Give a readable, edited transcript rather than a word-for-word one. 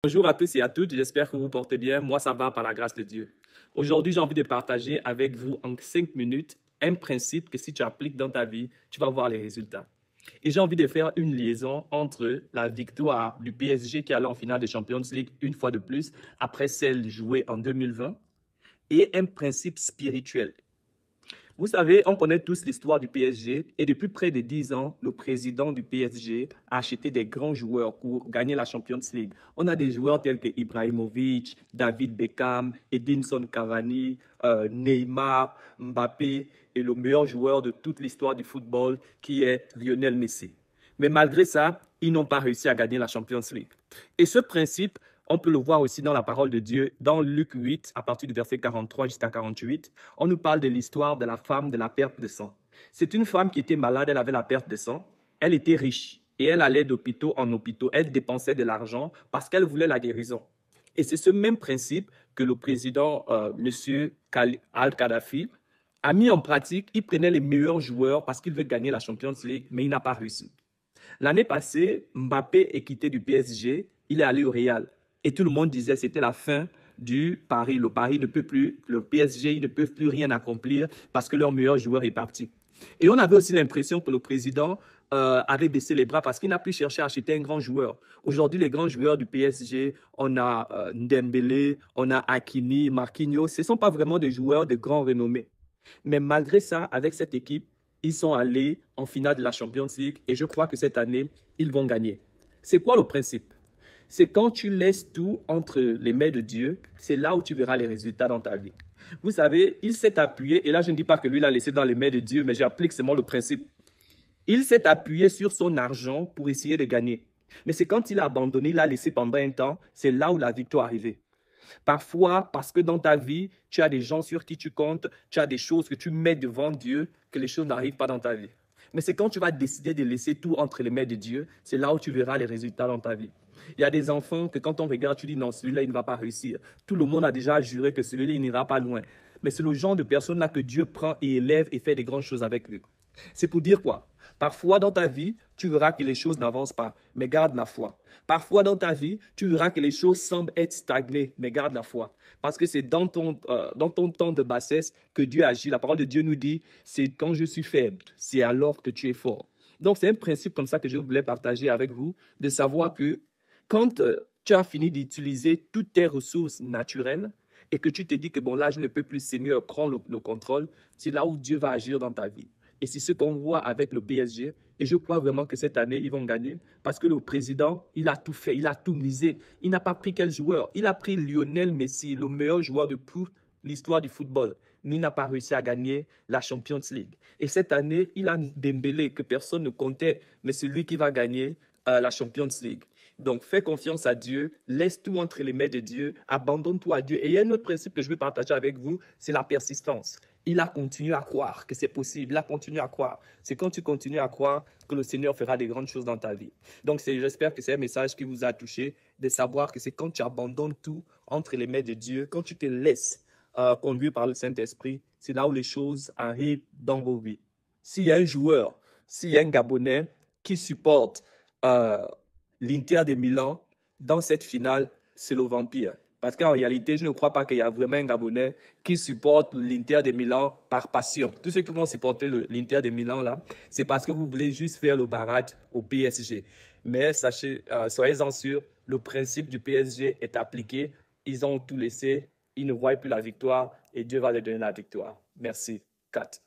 Bonjour à tous et à toutes, j'espère que vous portez bien. Moi, ça va par la grâce de Dieu. Aujourd'hui, j'ai envie de partager avec vous en 5 minutes un principe que si tu appliques dans ta vie, tu vas voir les résultats. Et j'ai envie de faire une liaison entre la victoire du PSG qui est allé en finale de Champions League une fois de plus, après celle jouée en 2020, et un principe spirituel. Vous savez, on connaît tous l'histoire du PSG et depuis près de 10 ans, le président du PSG a acheté des grands joueurs pour gagner la Champions League. On a des joueurs tels que Ibrahimovic, David Beckham, Edinson Cavani, Neymar, Mbappé et le meilleur joueur de toute l'histoire du football qui est Lionel Messi. Mais malgré ça, ils n'ont pas réussi à gagner la Champions League. Et ce principe, on peut le voir aussi dans la parole de Dieu, dans Luc 8, à partir du verset 43 jusqu'à 48. On nous parle de l'histoire de la femme de la perte de sang. C'est une femme qui était malade, elle avait la perte de sang. Elle était riche et elle allait d'hôpitaux en hôpitaux. Elle dépensait de l'argent parce qu'elle voulait la guérison. Et c'est ce même principe que le président, M. Al-Kadhafi, a mis en pratique. Il prenait les meilleurs joueurs parce qu'il veut gagner la Champions League, mais il n'a pas réussi. L'année passée, Mbappé est quitté du PSG, il est allé au Real. Et tout le monde disait que c'était la fin du Paris. Le Paris ne peut plus, le PSG, ils ne peuvent plus rien accomplir parce que leur meilleur joueur est parti. Et on avait aussi l'impression que le président avait baissé les bras parce qu'il n'a plus cherché à acheter un grand joueur. Aujourd'hui, les grands joueurs du PSG, on a Dembélé, on a Hakimi, Marquinhos, ce ne sont pas vraiment des joueurs de grand renommée. Mais malgré ça, avec cette équipe, ils sont allés en finale de la Champions League et je crois que cette année, ils vont gagner. C'est quoi le principe? C'est quand tu laisses tout entre les mains de Dieu, c'est là où tu verras les résultats dans ta vie. Vous savez, il s'est appuyé, et là je ne dis pas que lui l'a laissé dans les mains de Dieu, mais j'applique seulement le principe. Il s'est appuyé sur son argent pour essayer de gagner. Mais c'est quand il a abandonné, il l'a laissé pendant un temps, c'est là où la victoire est arrivée. Parfois, parce que dans ta vie, tu as des gens sur qui tu comptes, tu as des choses que tu mets devant Dieu, que les choses n'arrivent pas dans ta vie. Mais c'est quand tu vas décider de laisser tout entre les mains de Dieu, c'est là où tu verras les résultats dans ta vie. Il y a des enfants que quand on regarde, tu dis non, celui-là, il ne va pas réussir. Tout le monde a déjà juré que celui-là, il n'ira pas loin. Mais c'est le genre de personnes-là que Dieu prend et élève et fait des grandes choses avec lui. C'est pour dire quoi? Parfois dans ta vie, tu verras que les choses n'avancent pas, mais garde la foi. Parfois dans ta vie, tu verras que les choses semblent être stagnées, mais garde la foi. Parce que c'est dans ton temps de bassesse que Dieu agit. La parole de Dieu nous dit, c'est quand je suis faible, c'est alors que tu es fort. Donc c'est un principe comme ça que je voulais partager avec vous, de savoir que quand tu as fini d'utiliser toutes tes ressources naturelles et que tu te dis que bon là, je ne peux plus, Seigneur, prends le contrôle, c'est là où Dieu va agir dans ta vie. Et c'est ce qu'on voit avec le PSG. Et je crois vraiment que cette année, ils vont gagner parce que le président, il a tout fait, il a tout misé. Il n'a pas pris quel joueur? Il a pris Lionel Messi, le meilleur joueur de toute l'histoire du football. Mais il n'a pas réussi à gagner la Champions League. Et cette année, il a Dembélé que personne ne comptait, mais c'est lui qui va gagner la Champions League. Donc, fais confiance à Dieu, laisse tout entre les mains de Dieu, abandonne-toi à Dieu. Et il y a un autre principe que je veux partager avec vous, c'est la persistance. Il a continué à croire que c'est possible, il a continué à croire. C'est quand tu continues à croire que le Seigneur fera des grandes choses dans ta vie. Donc, j'espère que c'est un message qui vous a touché, de savoir que c'est quand tu abandonnes tout entre les mains de Dieu, quand tu te laisses conduire par le Saint-Esprit, c'est là où les choses arrivent dans vos vies. S'il y a un joueur, s'il y a un Gabonais qui supporte l'Inter de Milan dans cette finale, c'est le vampire. Parce qu'en réalité, je ne crois pas qu'il y a vraiment un Gabonais qui supporte l'Inter de Milan par passion. Tous ceux qui vont supporter l'Inter de Milan, là, c'est parce que vous voulez juste faire le barrage au PSG. Mais sachez, soyez-en sûrs, le principe du PSG est appliqué. Ils ont tout laissé, ils ne voient plus la victoire et Dieu va leur donner la victoire. Merci. 4.